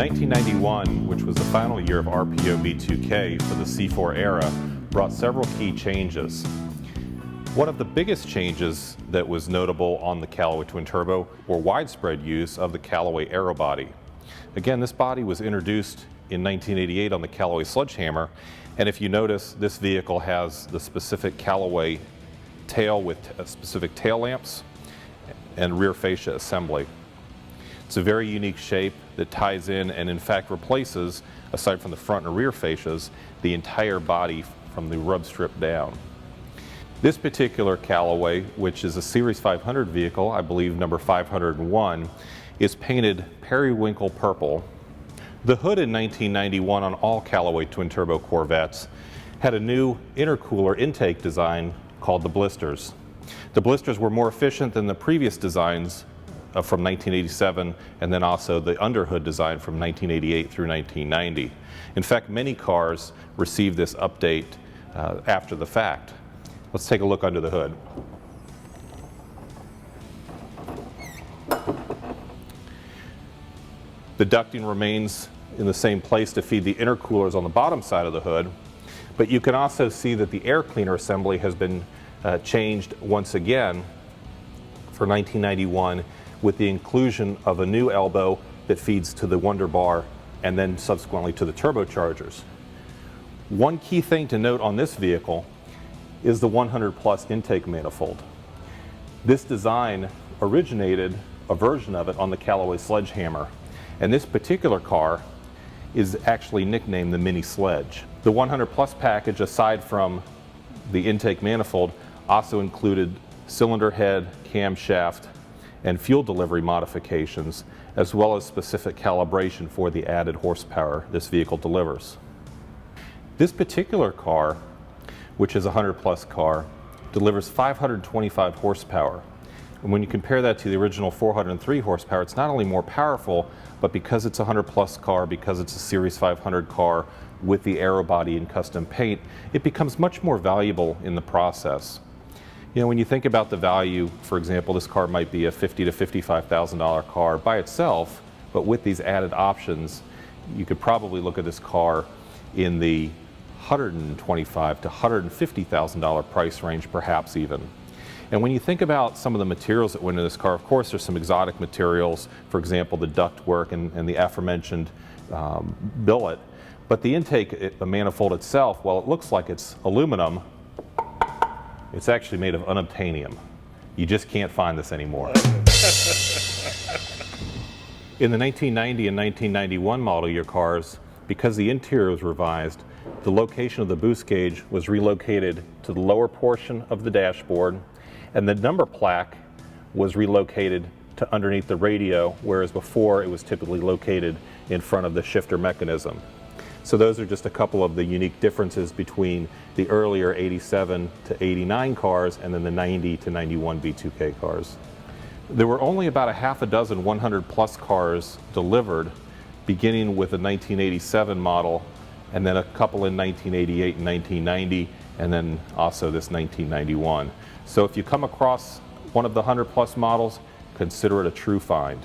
1991, which was the final year of RPO V2K for the C4 era, brought several key changes. One of the biggest changes that was notable on the Callaway Twin Turbo were widespread use of the Callaway Aero body. Again, this body was introduced in 1988 on the Callaway Sledgehammer, and if you notice, this vehicle has the specific Callaway tail with specific tail lamps and rear fascia assembly. It's a very unique shape that ties in fact replaces, aside from the front and rear fascias, the entire body from the rub strip down. This particular Callaway, which is a Series 500 vehicle, I believe number 501, is painted periwinkle purple. The hood in 1991 on all Callaway Twin Turbo Corvettes had a new intercooler intake design called the blisters. The blisters were more efficient than the previous designs from 1987, and then also the underhood design from 1988 through 1990. In fact, many cars received this update after the fact. Let's take a look under the hood. The ducting remains in the same place to feed the intercoolers on the bottom side of the hood, but you can also see that the air cleaner assembly has been changed once again for 1991 with the inclusion of a new elbow that feeds to the Wonder Bar and then subsequently to the turbochargers. One key thing to note on this vehicle is the 100 plus intake manifold. This design originated a version of it on the Callaway Sledgehammer, and this particular car is actually nicknamed the Mini Sledge. The 100 plus package, aside from the intake manifold, also included cylinder head, camshaft, and fuel delivery modifications, as well as specific calibration for the added horsepower this vehicle delivers. This particular car, which is a 100 plus car, delivers 525 horsepower. And when you compare that to the original 403 horsepower, it's not only more powerful, but because it's a 100 plus car, because it's a Series 500 car with the aero body and custom paint, it becomes much more valuable in the process. You know, when you think about the value, for example, this car might be a $50,000 to $55,000 car by itself, but with these added options, you could probably look at this car in the $125,000 to $150,000 price range, perhaps even. And when you think about some of the materials that went into this car, of course there's some exotic materials, for example the ductwork and the aforementioned billet, but the intake, the manifold itself, while it looks like it's aluminum, it's actually made of unobtainium. You just can't find this anymore. In the 1990 and 1991 model year cars, because the interior was revised, the location of the boost gauge was relocated to the lower portion of the dashboard, and the number plaque was relocated to underneath the radio, whereas before it was typically located in front of the shifter mechanism. So those are just a couple of the unique differences between the earlier 87 to 89 cars and then the 90 to 91 V2K cars. There were only about a half a dozen 100 plus cars delivered, beginning with a 1987 model, and then a couple in 1988 and 1990, and then also this 1991. So if you come across one of the 100 plus models, consider it a true find.